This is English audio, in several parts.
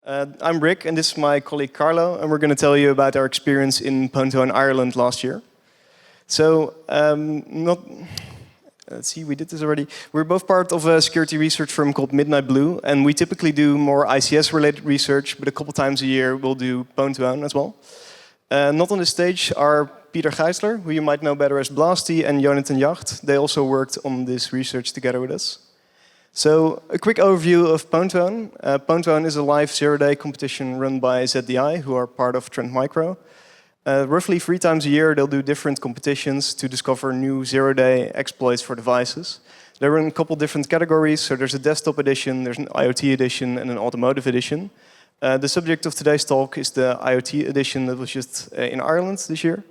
I'm Rick, and this is my colleague Carlo, and we're going to tell you about our experience in Pwn2Own Ireland last year. So, let's see, we did this already. We're both part of a security research firm called Midnight Blue, and we typically do more ICS-related research, but a couple times a year we'll do Pwn2Own as well. Not on the stage are Peter Geisler, who you might know better as Blasty, and Jonathan Jacht. They also worked on this research together with us. So, a quick overview of Pwn2Own. Pwn2Own is a live zero-day competition run by ZDI, who are part of Trend Micro. Roughly 3 times a year, they'll do different competitions to discover new zero-day exploits for devices. They run a couple different categories. So there's a desktop edition, there's an IoT edition, and an automotive edition. The subject of today's talk is the IoT edition that was just in Ireland this year.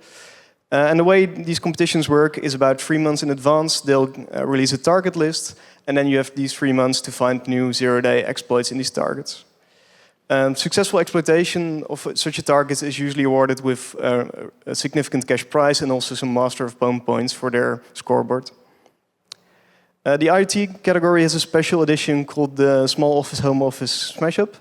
And the way these competitions work is about 3 months in advance, they'll release a target list, and then you have these 3 months to find new zero-day exploits in these targets. Successful exploitation of such a target is usually awarded with a significant cash prize and also some Master of Pwn points for their scoreboard. The IoT category has a special edition called the Small Office Home Office Smash-Up.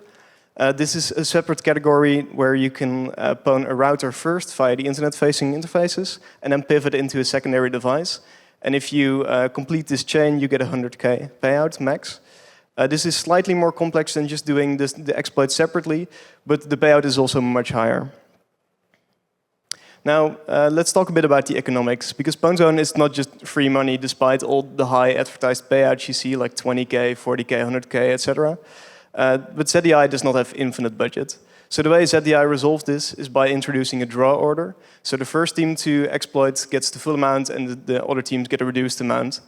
This is a separate category where you can pwn a router first via the internet-facing interfaces and then pivot into a secondary device. And if you complete this chain, you get a 100K payout max. This is slightly more complex than just doing the exploit separately, but the payout is also much higher. Now, let's talk a bit about the economics, because Pwn2Own is not just free money despite all the high advertised payouts you see, like 20K, 40K, 100K, etc. But ZDI does not have infinite budget. So the way ZDI resolves this is by introducing a draw order. So the first team to exploit gets the full amount and the other teams get a reduced amount.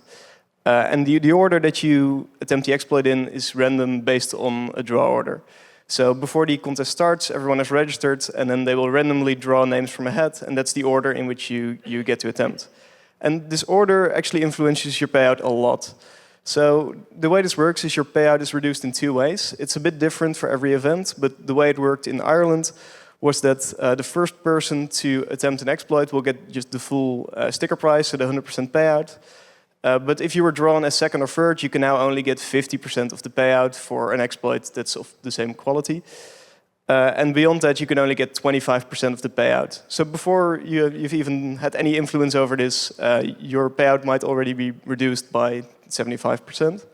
And the order that you attempt the exploit in is random based on a draw order. So before the contest starts, everyone is registered, and then they will randomly draw names from a hat, and that's the order in which you get to attempt. And this order actually influences your payout a lot. So the way this works is your payout is reduced in 2 ways. It's a bit different for every event, but the way it worked in Ireland was that the first person to attempt an exploit will get just the full sticker price, so the 100% payout. But if you were drawn as second or third, you can now only get 50% of the payout for an exploit that's of the same quality. And beyond that, you can only get 25% of the payout. So before you've even had any influence over this, your payout might already be reduced by 75%.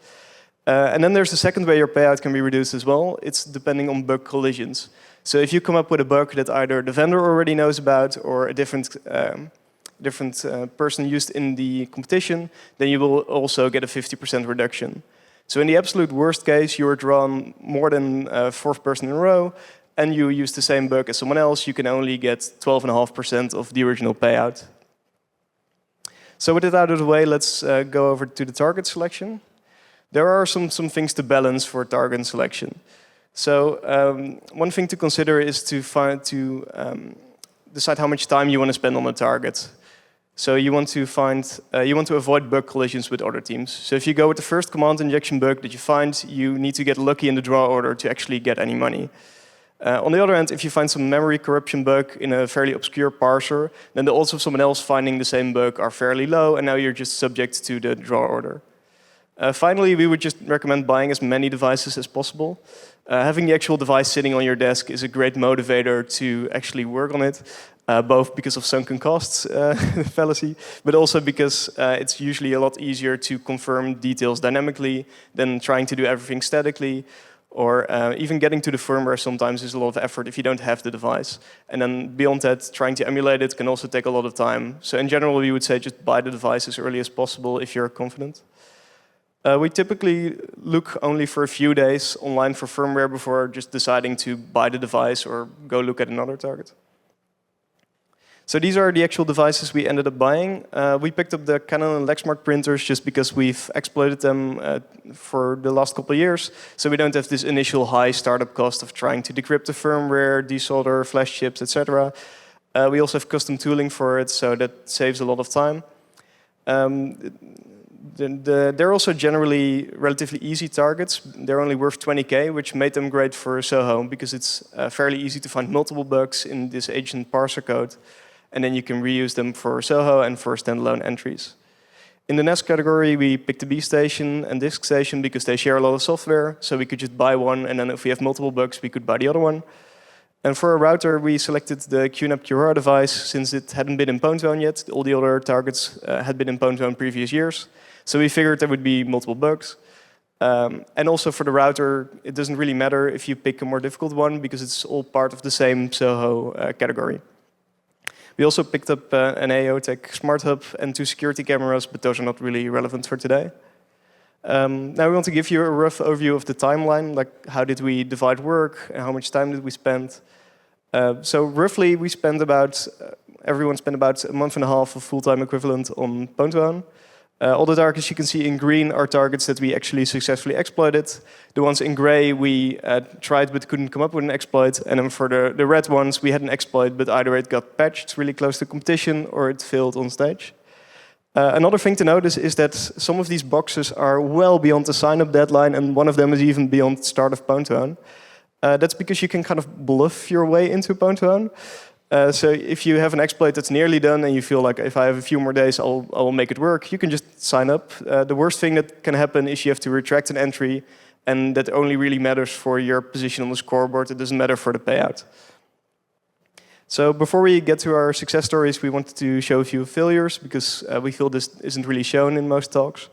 And then there's the second way your payout can be reduced as well. It's depending on bug collisions. So if you come up with a bug that either the vendor already knows about or a different person used in the competition, then you will also get a 50% reduction. So in the absolute worst case, you are drawn more than 4th person in a row, and you use the same bug as someone else, you can only get 12.5% of the original payout. So with it out of the way, let's go over to the target selection. There are some things to balance for target selection. So one thing to consider is to decide how much time you want to spend on a target. So you want to avoid bug collisions with other teams. So if you go with the first command injection bug that you find, you need to get lucky in the draw order to actually get any money. On the other hand, if you find some memory corruption bug in a fairly obscure parser, then the odds of someone else finding the same bug are fairly low, and now you're just subject to the draw order. Finally, we would just recommend buying as many devices as possible. Having the actual device sitting on your desk is a great motivator to actually work on it, both because of sunken costs fallacy, but also because it's usually a lot easier to confirm details dynamically than trying to do everything statically, or even getting to the firmware sometimes is a lot of effort if you don't have the device. And then beyond that, trying to emulate it can also take a lot of time. So in general, we would say just buy the device as early as possible if you're confident. We typically look only for a few days online for firmware before just deciding to buy the device or go look at another target. So these are the actual devices we ended up buying. We picked up the Canon and Lexmark printers just because we've exploited them for the last couple of years. So we don't have this initial high startup cost of trying to decrypt the firmware, desolder, flash chips, etc. We also have custom tooling for it, so that saves a lot of time. They're also generally relatively easy targets. They're only worth 20K, which made them great for SOHO because it's fairly easy to find multiple bugs in this agent parser code. And then you can reuse them for SOHO and for standalone entries. In the NAS category, we picked the B station and disk station because they share a lot of software, so we could just buy one, and then if we have multiple bugs, we could buy the other one. And for a router, we selected the QNAP QRAR device since it hadn't been in Pwn2Own yet. All the other targets had been in Pwn2Own previous years. So we figured there would be multiple bugs. And also for the router, it doesn't really matter if you pick a more difficult one because it's all part of the same SOHO category. We also picked up an AOTech Smart Hub and 2 security cameras, but those are not really relevant for today. Now we want to give you a rough overview of the timeline, like how did we divide work and how much time did we spend. So roughly we spent about, everyone spent about a month and a half of full-time equivalent on Pwn2Own. All the targets you can see in green are targets that we actually successfully exploited. The ones in gray we tried but couldn't come up with an exploit. And then for the red ones we had an exploit, but either it got patched really close to competition or it failed on stage. Another thing to notice is that some of these boxes are well beyond the sign-up deadline, and one of them is even beyond the start of Pwn2Own. That's because you can kind of bluff your way into Pwn2Own. So if you have an exploit that's nearly done and you feel like if I have a few more days, I'll make it work, you can just sign up. The worst thing that can happen is you have to retract an entry, and that only really matters for your position on the scoreboard. It doesn't matter for the payout. So before we get to our success stories, we wanted to show a few failures because we feel this isn't really shown in most talks.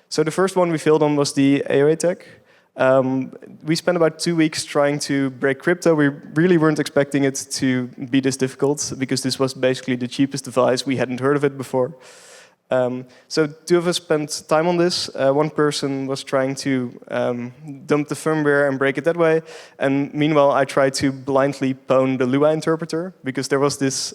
So the first one we failed on was the AOTech. We spent about 2 weeks trying to break crypto. We really weren't expecting it to be this difficult because this was basically the cheapest device. We hadn't heard of it before. So 2 of us spent time on this. One person was trying to dump the firmware and break it that way. And meanwhile, I tried to blindly pwn the Lua interpreter because there was this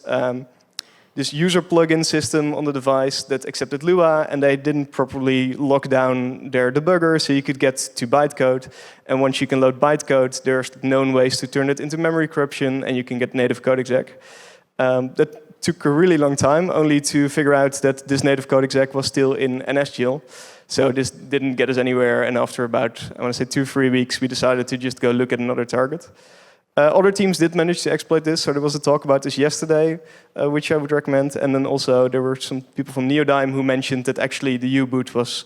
this user plugin system on the device that accepted Lua, and they didn't properly lock down their debugger, so you could get to bytecode. And once you can load bytecode, there's known ways to turn it into memory corruption, and you can get native code exec. That took a really long time, only to figure out that this native code exec was still in NSGL. So this didn't get us anywhere, and after about, I want to say 2-3 weeks, we decided to just go look at another target. Other teams did manage to exploit this, so there was a talk about this yesterday, which I would recommend. And then also there were some people from Neodyme who mentioned that actually the U-boot was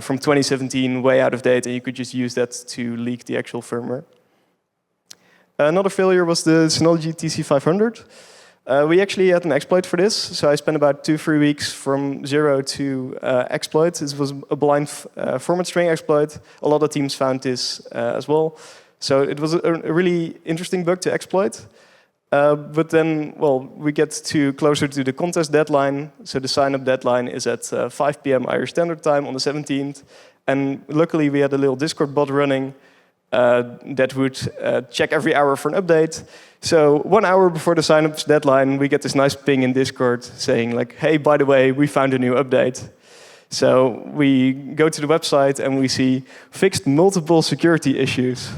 from 2017, way out of date, and you could just use that to leak the actual firmware. Another failure was the Synology TC500. We actually had an exploit for this, so I spent about 2-3 weeks from zero to exploit. This was a blind format string exploit. A lot of teams found this as well. So it was a really interesting bug to exploit. But then, well, we get closer to the contest deadline. So the sign-up deadline is at 5 p.m. Irish Standard Time on the 17th. And luckily, we had a little Discord bot running that would check every hour for an update. So 1 hour before the sign-up deadline, we get this nice ping in Discord saying, like, hey, by the way, we found a new update. So we go to the website and we see fixed multiple security issues.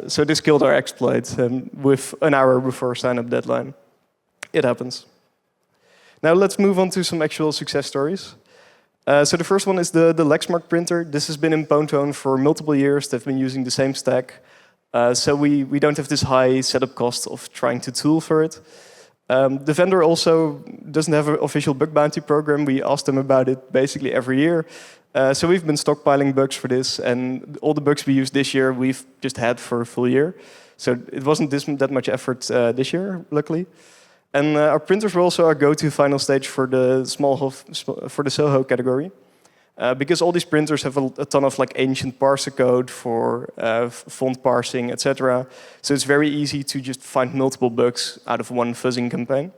So this killed our exploit with 1 hour before sign-up deadline. It happens. Now let's move on to some actual success stories. So the first one is the Lexmark printer. This has been in Pwn2Own for multiple years. They've been using the same stack. So we don't have this high setup cost of trying to tool for it. The vendor also doesn't have an official bug bounty program. We ask them about it basically every year. So we've been stockpiling bugs for this, and all the bugs we used this year we've just had for a full year. So it wasn't that much effort this year, luckily. And our printers were also our go-to final stage for the SOHO category, because all these printers have a ton of like ancient parser code for font parsing, etc. So it's very easy to just find multiple bugs out of one fuzzing campaign.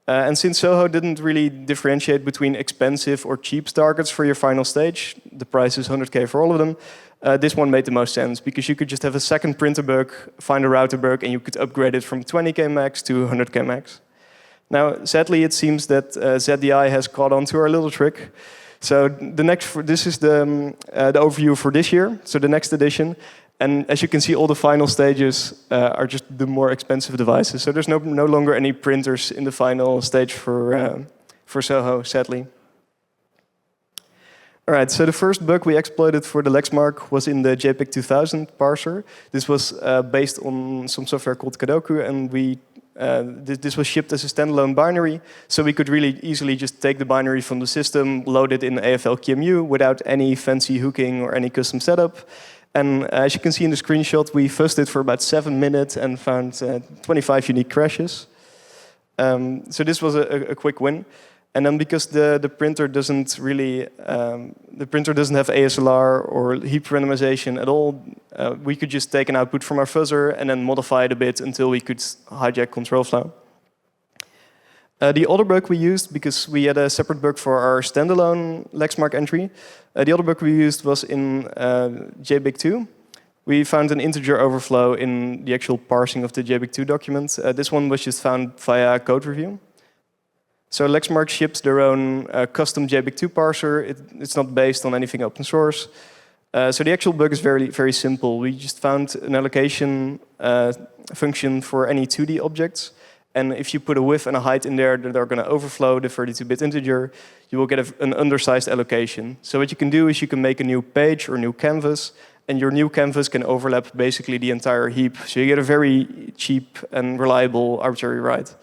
And since SOHO didn't really differentiate between expensive or cheap targets for your final stage, the price is 100K for all of them, this one made the most sense, because you could just have a second printer bug, find a router bug, and you could upgrade it from 20K max to 100K max. Now, sadly, it seems that ZDI has caught on to our little trick. So this is the overview for this year, so the next edition. And as you can see, all the final stages are just the more expensive devices. So there's no longer any printers in the final stage for SOHO, sadly. All right, so the first bug we exploited for the Lexmark was in the JPEG 2000 parser. This was based on some software called Kadoku, and we This was shipped as a standalone binary, so we could really easily just take the binary from the system, load it in AFL QEMU without any fancy hooking or any custom setup. And as you can see in the screenshot, we fuzzed it for about 7 minutes and found 25 unique crashes. So this was a quick win. And then because the printer doesn't really, the printer doesn't have ASLR or heap randomization at all, we could just take an output from our fuzzer and then modify it a bit until we could hijack control flow. The other bug we used, because we had a separate bug for our standalone Lexmark entry, the other bug we used was in JBig2. We found an integer overflow in the actual parsing of the JBig2 document. This one was just found via code review. So Lexmark ships their own custom JBig2 parser. It's not based on anything open source. So the actual bug is very, very simple. We just found an allocation function for any 2D objects. And if you put a width and a height in there that are going to overflow the 32-bit integer, you will get an undersized allocation. So what you can do is you can make a new page or new canvas, and your new canvas can overlap basically the entire heap. So you get a very cheap and reliable arbitrary write.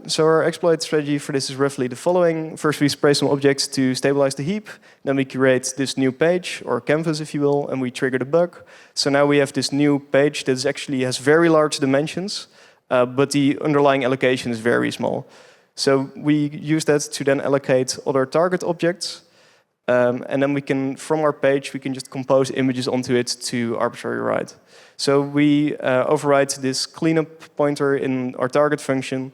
So our exploit strategy for this is roughly the following. First, we spray some objects to stabilize the heap. Then we create this new page, or canvas if you will, and we trigger the bug. So now we have this new page that actually has very large dimensions, but the underlying allocation is very small. So we use that to then allocate other target objects. And then we can, from our page, we can just compose images onto it to arbitrary write. So we override this cleanup pointer in our target function.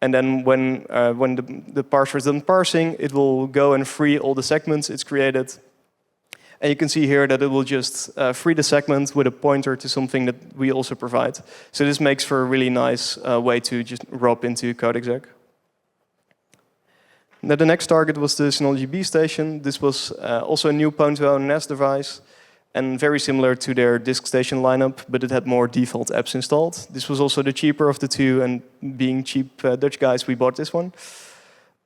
And then when the parser is done parsing, it will go and free all the segments it's created. And you can see here that it will just free the segment with a pointer to something that we also provide. So this makes for a really nice way to just rob into code exec. Now the next target was the Synology B station. This was also a new Pwn2Own NAS device, and very similar to their disk station lineup, but it had more default apps installed. This was also the cheaper of the two, and being cheap Dutch guys, we bought this one.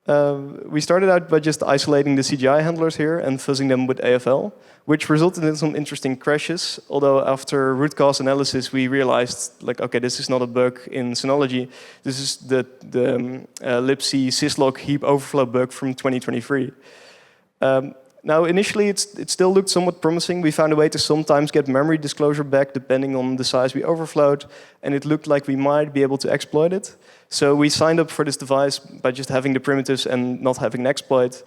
We started out by just isolating the CGI handlers here and fuzzing them with AFL, which resulted in some interesting crashes. Although after root cause analysis, we realized, like, okay, this is not a bug in Synology. This is the libc syslog heap overflow bug from 2023. Now, initially, it still looked somewhat promising. We found a way to sometimes get memory disclosure back depending on the size we overflowed, and it looked like we might be able to exploit it. So we signed up for this device by just having the primitives and not having an exploit,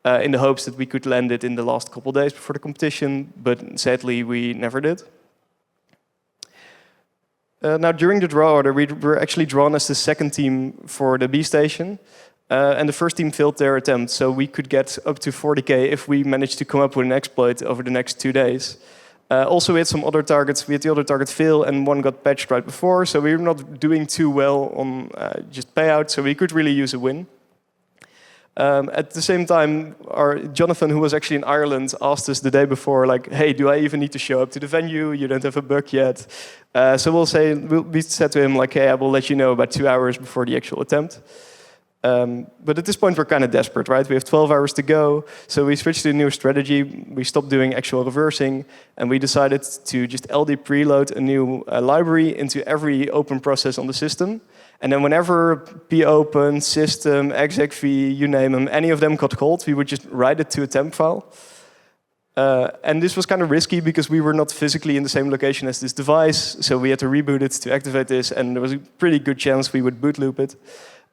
in the hopes that we could land it in the last couple of days before the competition, but sadly, we never did. Now, during the draw order, we were actually drawn as the second team for the B station. And the first team failed their attempt, so we could get up to 40K if we managed to come up with an exploit over the next 2 days. Also, we had some other targets. We had the other target fail, and one got patched right before, so we were not doing too well on just payout, so we could really use a win. At the same time, our Jonathan, who was actually in Ireland, asked us the day before, like, hey, do I even need to show up to the venue? You don't have a bug yet. So we said to him, like, hey, I will let you know about 2 hours before the actual attempt. But at this point, we're kind of desperate, right? We have 12 hours to go, so we switched to a new strategy. We stopped doing actual reversing, and we decided to just LD preload a new library into every open process on the system. And then whenever popen, system, execv, you name them, any of them got called, we would just write it to a temp file. And this was kind of risky because we were not physically in the same location as this device, so we had to reboot it to activate this, and there was a pretty good chance we would boot loop it.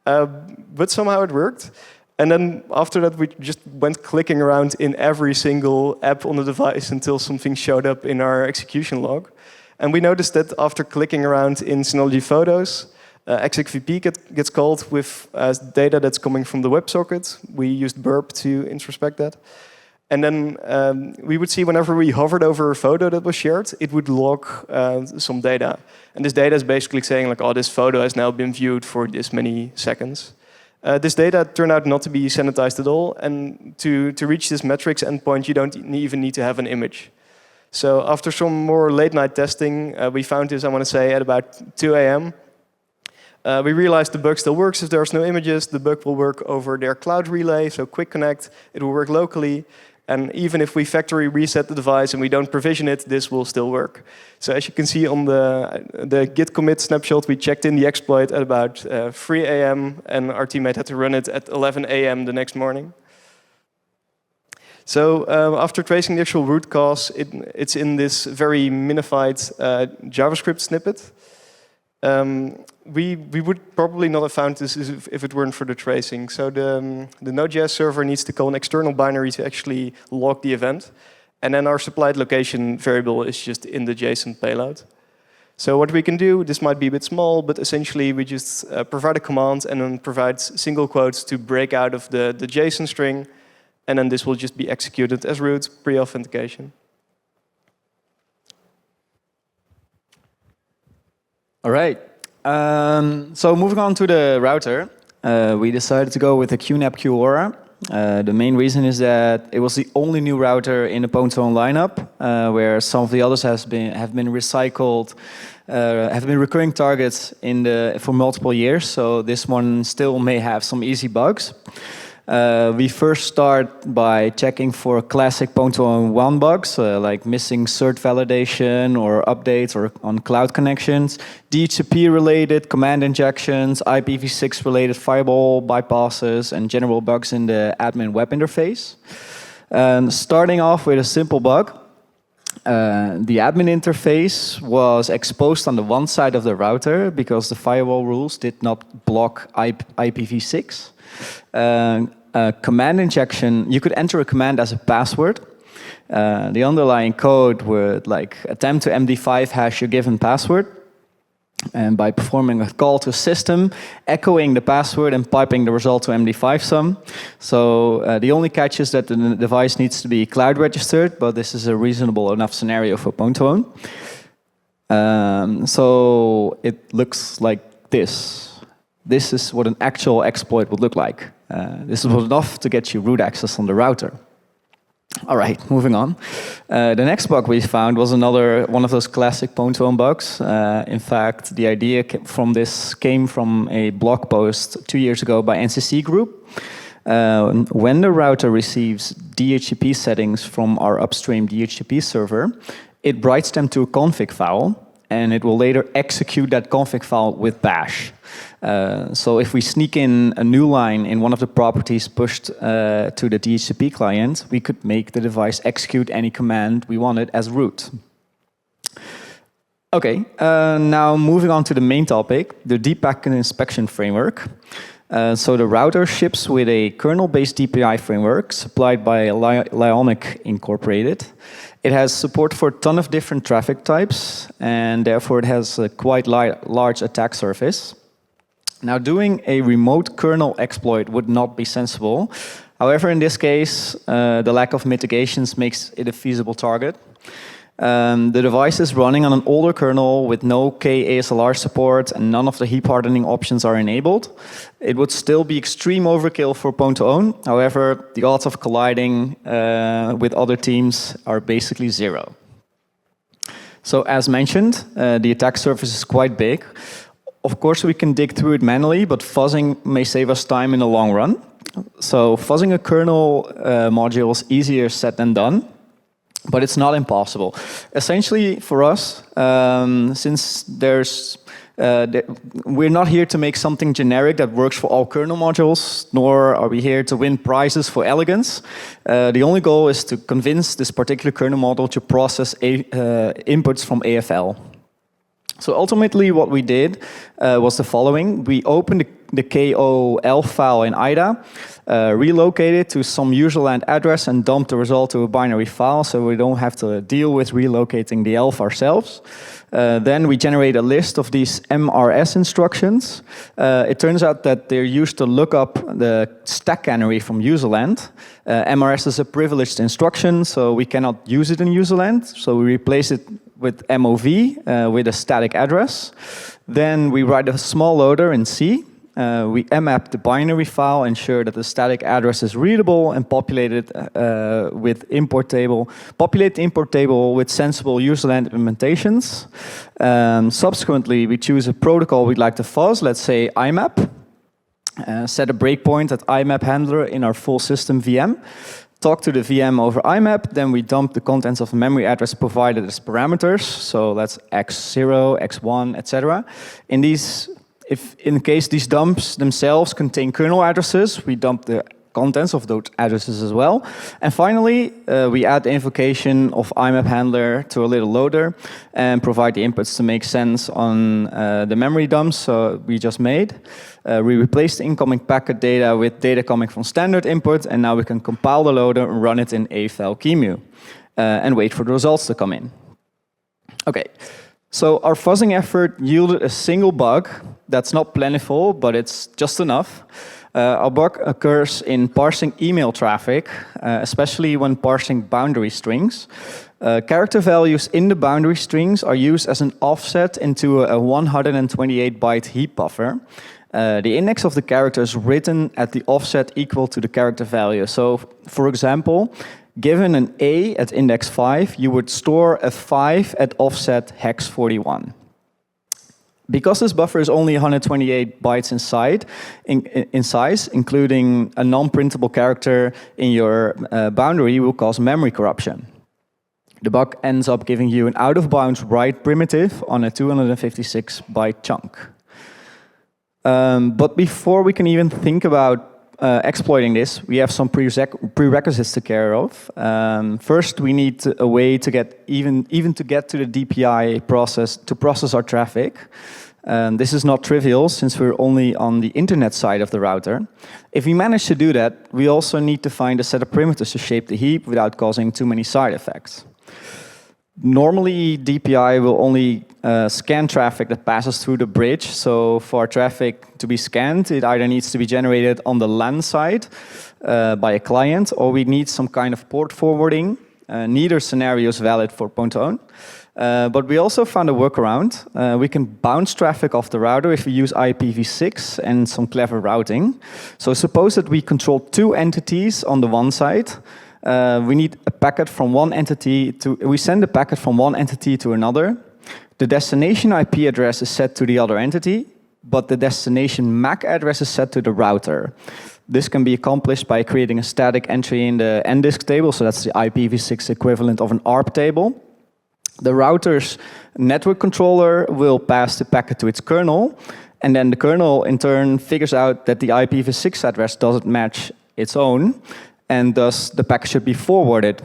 But somehow it worked. And then after that, we just went clicking around in every single app on the device until something showed up in our execution log. And we noticed that after clicking around in Synology Photos, execvp gets called with data that's coming from the WebSocket. We used burp to introspect that. And then we would see whenever we hovered over a photo that was shared, it would log some data. And this data is basically saying, like, oh, this photo has now been viewed for this many seconds. This data turned out not to be sanitized at all. And to reach this metrics endpoint, you don't even need to have an image. So after some more late-night testing, we found this, I want to say, at about 2 a.m. We realized the bug still works if there's no images. The bug will work over their cloud relay, so quick connect. It will work locally. And even if we factory reset the device and we don't provision it, this will still work. So as you can see on the git commit snapshot, we checked in the exploit at about 3 a.m. and our teammate had to run it at 11 a.m. the next morning. So after tracing the actual root cause, it's in this very minified JavaScript snippet. We would probably not have found this if it weren't for the tracing. So the Node.js server needs to call an external binary to actually log the event. And then our supplied location variable is just in the JSON payload. So what we can do, this might be a bit small, but essentially we just provide a command and then provide single quotes to break out of the JSON string. And then this will just be executed as root pre-authentication. All right. So moving on to the router, we decided to go with the QNAP QAura. The main reason is that it was the only new router in the Pwn2Own lineup, where some of the others have been recycled, have been recurring targets for multiple years. So this one still may have some easy bugs. We first start by checking for classic Pwn2Own bugs, like missing cert validation or updates or on cloud connections, DHCP-related command injections, IPv6-related firewall bypasses, and general bugs in the admin web interface. Starting off with a simple bug. The admin interface was exposed on the one side of the router because the firewall rules did not block IPv6. Command injection, you could enter a command as a password. The underlying code would attempt to MD5 hash your given password. And by performing a call to system, echoing the password and piping the result to MD5 sum. So the only catch is that the device needs to be cloud registered, but this is a reasonable enough scenario for Pwn2Own. So it looks like this. This is what an actual exploit would look like. This was enough to get you root access on the router. All right, moving on. The next bug we found was another one of those classic Pwn2Own bugs. In fact, the idea from this came from a blog post 2 years ago by NCC Group. When the router receives DHCP settings from our upstream DHCP server, it writes them to a config file, and it will later execute that config file with bash. So if we sneak in a new line in one of the properties pushed to the DHCP client, we could make the device execute any command we wanted as root. Okay, now moving on to the main topic, the deep packet inspection framework. So the router ships with a kernel-based DPI framework supplied by Lionic Incorporated. It has support for a ton of different traffic types, and therefore it has a quite large attack surface. Now, doing a remote kernel exploit would not be sensible. However, in this case, the lack of mitigations makes it a feasible target. The device is running on an older kernel with no KASLR support, and none of the heap hardening options are enabled. It would still be extreme overkill for Pwn2Own. However, the odds of colliding with other teams are basically zero. So, as mentioned, the attack surface is quite big. Of course, we can dig through it manually, but fuzzing may save us time in the long run. So fuzzing a kernel module is easier said than done, but it's not impossible. Essentially, for us, since we're not here to make something generic that works for all kernel modules, nor are we here to win prizes for elegance. The only goal is to convince this particular kernel module to process inputs from AFL. So ultimately what we did was the following. We opened the KOL file in IDA, relocated to some user land address and dumped the result to a binary file so we don't have to deal with relocating the ELF ourselves. Then we generate a list of these MRS instructions. It turns out that they're used to look up the stack canary from userland. MRS is a privileged instruction, so we cannot use it in userland. So we replace it with MOV, with a static address. Then we write a small loader in C. We mmap the binary file, ensure that the static address is readable, and populate with import table. Populate the import table with sensible userland implementations. Subsequently, we choose a protocol we'd like to fuzz, let's say IMAP. Set a breakpoint at IMAP handler in our full system VM. talk to the VM over IMAP, then we dump the contents of the memory address provided as parameters. So that's x0, x1, etc. In case these dumps themselves contain kernel addresses, we dump the contents of those addresses as well. And finally, we add the invocation of IMAP handler to a little loader and provide the inputs to make sense on the memory dumps we just made. We replace the incoming packet data with data coming from standard input, and now we can compile the loader and run it in a file QEMU and wait for the results to come in. Okay, so our fuzzing effort yielded a single bug that's not plentiful, but it's just enough. Our bug occurs in parsing email traffic, especially when parsing boundary strings. Character values in the boundary strings are used as an offset into a 128-byte heap buffer. The index of the character is written at the offset equal to the character value. So, for example, given an A at index 5, you would store a 5 at offset hex 41. Because this buffer is only 128 bytes in size, including a non-printable character in your boundary will cause memory corruption. The bug ends up giving you an out-of-bounds write primitive on a 256-byte chunk. But before we can even think about exploiting this, we have some prerequisites to care of. First, we need a way to get even to get to the DPI process to process our traffic. This is not trivial since we're only on the internet side of the router. If we manage to do that, we also need to find a set of primitives to shape the heap without causing too many side effects. Normally, DPI will only scan traffic that passes through the bridge. So for our traffic to be scanned, it either needs to be generated on the LAN side by a client, or we need some kind of port forwarding. Neither scenario is valid for Pwn2Own. But we also found a workaround. We can bounce traffic off the router if we use IPv6 and some clever routing. So suppose that we control two entities on the one side. We need a packet from one entity we send a packet from one entity to another. The destination IP address is set to the other entity, but the destination MAC address is set to the router. This can be accomplished by creating a static entry in the NDisk table, so that's the IPv6 equivalent of an ARP table. The router's network controller will pass the packet to its kernel, and then the kernel in turn figures out that the IPv6 address doesn't match its own, and thus the packet should be forwarded.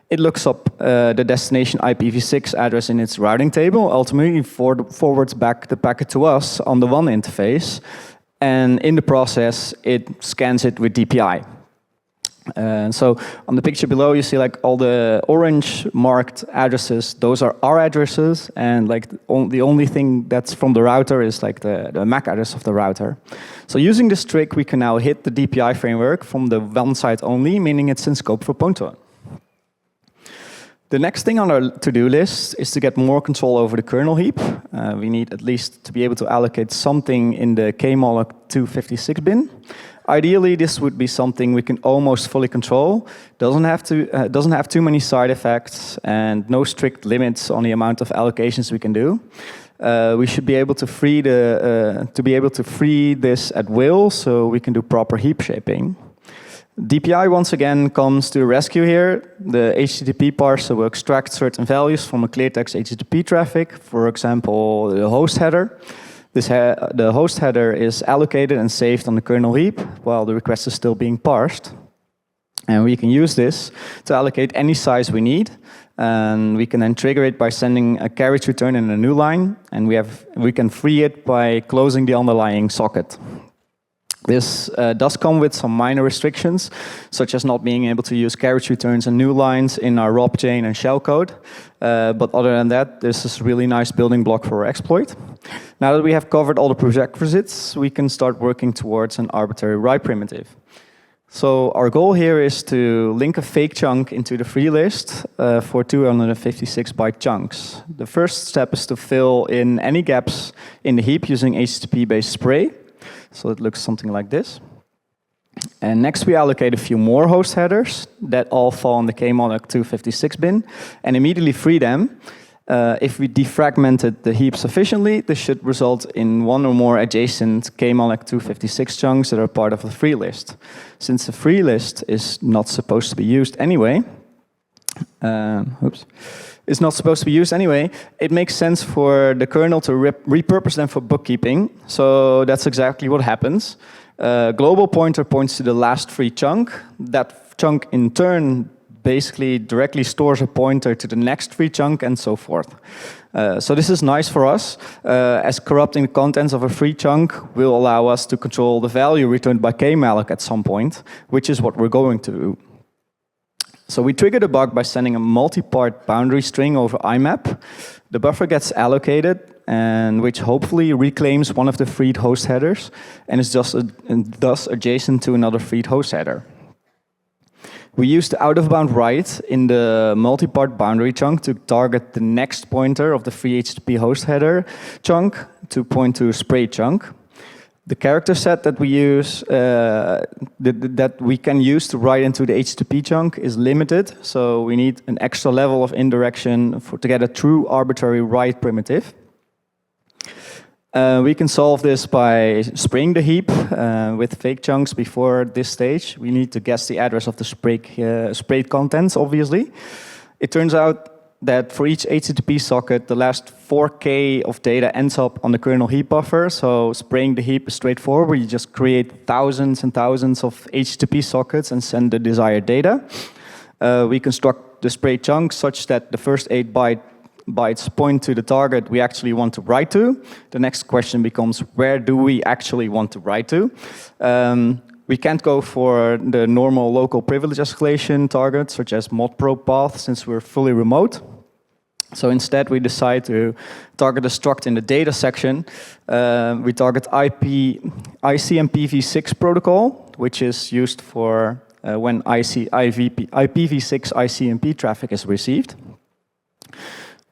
It looks up the destination IPv6 address in its routing table, ultimately forwards back the packet to us on the WAN interface, and in the process, it scans it with DPI. So on the picture below, you see like all the orange marked addresses. Those are our addresses, and like the only thing that's from the router is like the MAC address of the router. So using this trick, we can now hit the DPI framework from the one side only, meaning it's in scope for Pwn2Own. The next thing on our to-do list is to get more control over the kernel heap. We need at least to be able to allocate something in the kmalloc 256 bin. Ideally, this would be something we can almost fully control. Doesn't have too many side effects and no strict limits on the amount of allocations we can do. We should be able to free this at will, so we can do proper heap shaping. DPI once again comes to the rescue here. The HTTP parser will extract certain values from a cleartext HTTP traffic, for example, the host header. The host header is allocated and saved on the kernel heap while the request is still being parsed. And we can use this to allocate any size we need. And we can then trigger it by sending a carriage return in a new line. And we can free it by closing the underlying socket. This does come with some minor restrictions, such as not being able to use carriage returns and new lines in our ROP chain and shellcode. But other than that, this is a really nice building block for our exploit. Now that we have covered all the prerequisites, we can start working towards an arbitrary write primitive. So our goal here is to link a fake chunk into the free list for 256-byte chunks. The first step is to fill in any gaps in the heap using HTTP-based spray. So it looks something like this. And next we allocate a few more host headers that all fall in the kmalloc 256 bin and immediately free them. If we defragmented the heap sufficiently, this should result in one or more adjacent kmalloc 256 chunks that are part of the free list. Since the free list is not supposed to be used anyway, it makes sense for the kernel to repurpose them for bookkeeping. So that's exactly what happens. Global pointer points to the last free chunk. That chunk in turn basically directly stores a pointer to the next free chunk and so forth. So this is nice for us, as corrupting the contents of a free chunk will allow us to control the value returned by kmalloc at some point, which is what we're going to do. So we trigger the bug by sending a multi-part boundary string over IMAP. The buffer gets allocated, and which hopefully reclaims one of the freed host headers and is thus adjacent to another freed host header. We use the out-of-bound write in the multi-part boundary chunk to target the next pointer of the free HTTP host header chunk to point to a spray chunk. The character set that we use, that we can use to write into the HTTP chunk is limited, so we need an extra level of indirection to get a true arbitrary write primitive. We can solve this by spraying the heap with fake chunks before this stage. We need to guess the address of the sprayed contents, obviously. It turns out that for each HTTP socket, the last 4K of data ends up on the kernel heap buffer. So spraying the heap is straightforward. You just create thousands and thousands of HTTP sockets and send the desired data. We construct the spray chunks such that the first 8 bytes point to the target we actually want to write to. The next question becomes, where do we actually want to write to? We can't go for the normal local privilege escalation targets, such as modprobe path, since we're fully remote. So instead, we decide to target a struct in the data section. We target ICMPv6 protocol, which is used for when IPv6 ICMP traffic is received.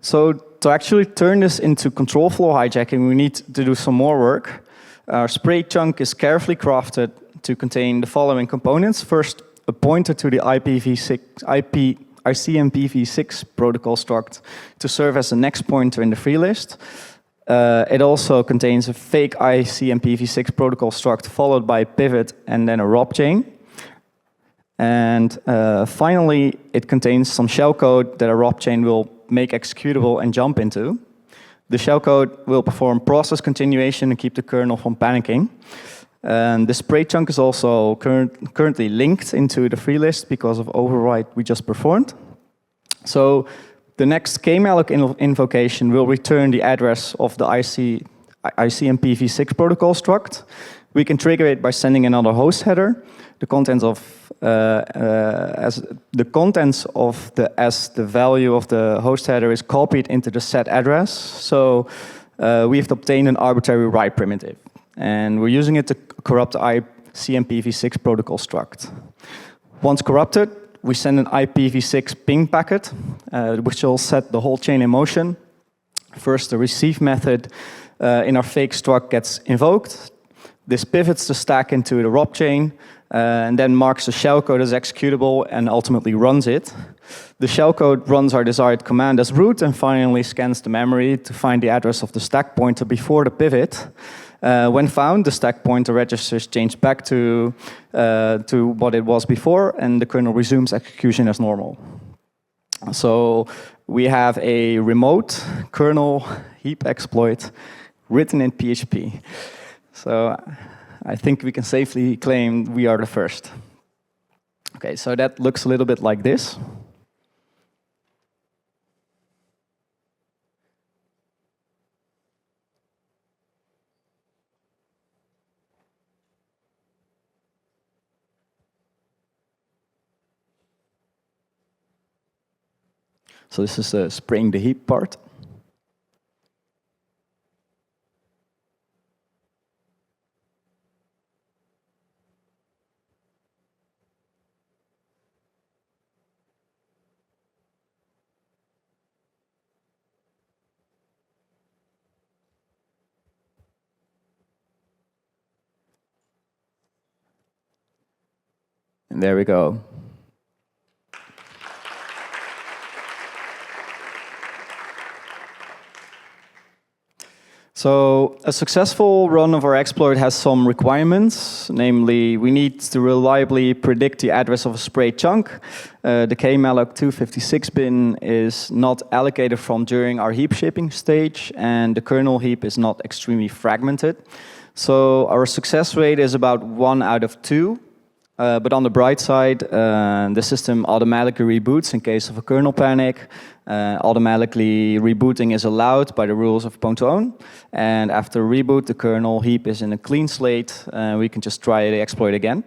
So to actually turn this into control flow hijacking, we need to do some more work. Our spray chunk is carefully crafted to contain the following components. First, a pointer to the ICMPv6 protocol struct to serve as the next pointer in the free list. It also contains a fake ICMPv6 protocol struct followed by a pivot and then a rob chain. And finally, it contains some shellcode that a rob chain will make executable and jump into. The shellcode will perform process continuation and keep the kernel from panicking. And the spray chunk is also currently linked into the free list because of override we just performed. So the next kmalloc invocation will return the address of the ICMPv6 protocol struct. We can trigger it by sending another host header. The contents of as the value of the host header is copied into the set address. So we have to obtain an arbitrary write primitive. And we're using it to corrupt the ICMPv6 protocol struct. Once corrupted, we send an IPv6 ping packet, which will set the whole chain in motion. First, the receive method in our fake struct gets invoked. This pivots the stack into the rob chain, and then marks the shellcode as executable and ultimately runs it. The shellcode runs our desired command as root and finally scans the memory to find the address of the stack pointer before the pivot. When found, the stack pointer registers change back to what it was before, and the kernel resumes execution as normal. So we have a remote kernel heap exploit written in PHP. So I think we can safely claim we are the first. Okay, so that looks a little bit like this. So this is the spraying the heap part. And there we go. So a successful run of our exploit has some requirements, namely we need to reliably predict the address of a sprayed chunk. The kmalloc 256 bin is not allocated from during our heap shaping stage, and the kernel heap is not extremely fragmented. So our success rate is about 1 out of 2. But on the bright side, the system automatically reboots in case of a kernel panic. Automatically rebooting is allowed by the rules of Pwn2Own. And after reboot, the kernel heap is in a clean slate. We can just try the exploit again.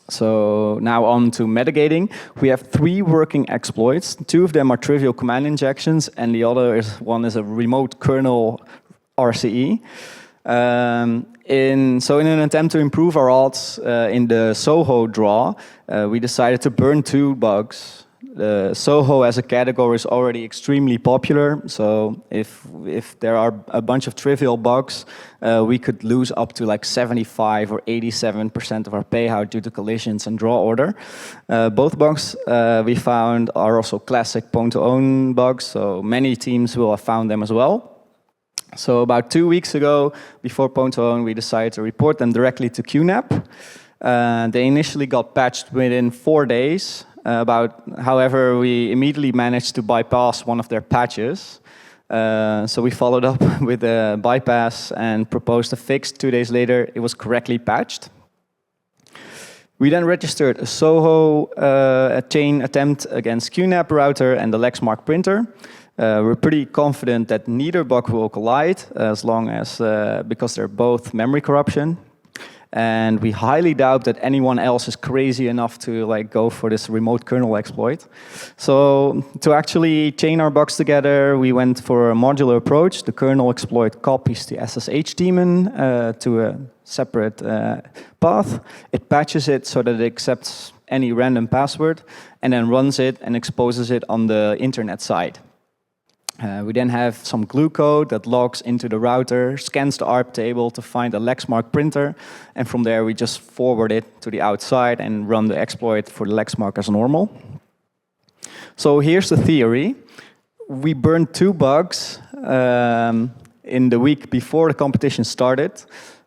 So now on to metagating. We have 3 working exploits. 2 of them are trivial command injections, and the other one is a remote kernel RCE. So in an attempt to improve our odds in the SOHO draw, we decided to burn 2 bugs. The SOHO as a category is already extremely popular, so if there are a bunch of trivial bugs, we could lose up to like 75 or 87% of our payout due to collisions and draw order. Both bugs we found are also classic Pwn2Own bugs, so many teams will have found them as well. So about 2 weeks ago, before Pwn2Own, we decided to report them directly to QNAP. They initially got patched within 4 days. However, we immediately managed to bypass one of their patches. So we followed up with a bypass and proposed a fix. 2 days later, it was correctly patched. We then registered a SOHO chain attempt against QNAP router and the Lexmark printer. We're pretty confident that neither bug will collide, because they're both memory corruption. And we highly doubt that anyone else is crazy enough to go for this remote kernel exploit. So to actually chain our bugs together, we went for a modular approach. The kernel exploit copies the SSH daemon to a separate path. It patches it so that it accepts any random password, and then runs it and exposes it on the internet side. We then have some glue code that logs into the router, scans the ARP table to find a Lexmark printer, and from there we just forward it to the outside and run the exploit for the Lexmark as normal. So here's the theory. We burned 2 bugs in the week before the competition started.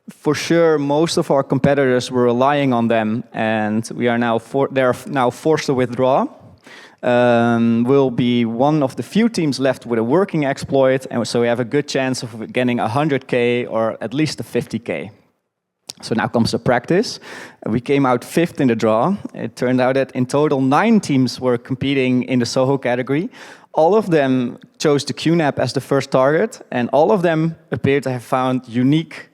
For sure, most of our competitors were relying on them, and they're now forced to withdraw. We'll be one of the few teams left with a working exploit, and so we have a good chance of getting 100K or at least a 50K. So now comes the practice. We came out 5th in the draw. It turned out that in total 9 teams were competing in the SOHO category. All of them chose the QNAP as the first target, and all of them appear to have found unique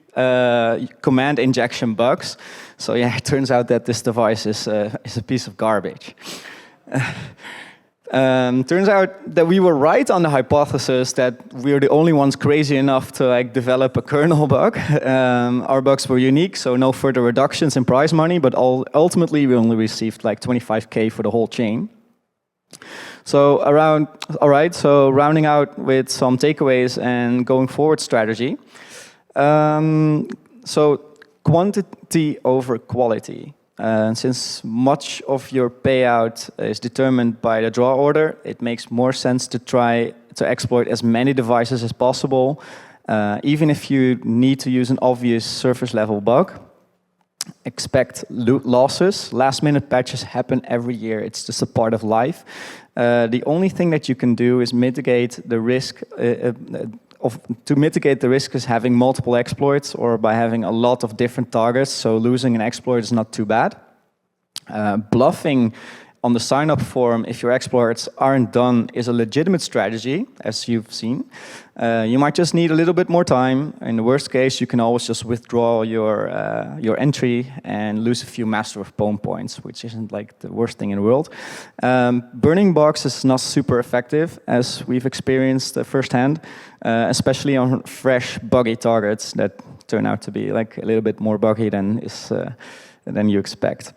command injection bugs. So yeah, it turns out that this device is a piece of garbage. Turns out that we were right on the hypothesis that we're the only ones crazy enough to develop a kernel bug. Our bugs were unique, so no further reductions in prize money, but ultimately we only received 25K for the whole chain. So rounding out with some takeaways and going forward strategy. So quantity over quality. Since much of your payout is determined by the draw order, it makes more sense to try to exploit as many devices as possible, even if you need to use an obvious surface level bug. Expect losses. Last minute patches happen every year. It's just a part of life. The only thing that you can do is mitigate the risk is having multiple exploits or by having a lot of different targets, so losing an exploit is not too bad. Bluffing on the sign-up form, if your exploits aren't done, is a legitimate strategy, as you've seen. You might just need a little bit more time. In the worst case, you can always just withdraw your entry and lose a few Master of Pwn points, which isn't the worst thing in the world. Burning bugs is not super effective, as we've experienced firsthand, especially on fresh, buggy targets that turn out to be a little bit more buggy than you expect.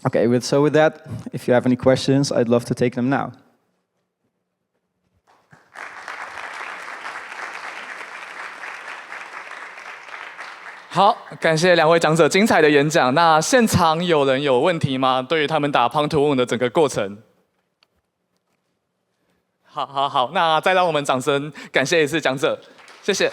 Okay, so with that, if you have any questions, I'd love to take them now. 好，感谢2位讲者精彩的演讲。那现场有人有问题吗？对于他们打 Pwn2Own 的整个过程？好，那再让我们掌声感谢一次讲者，谢谢。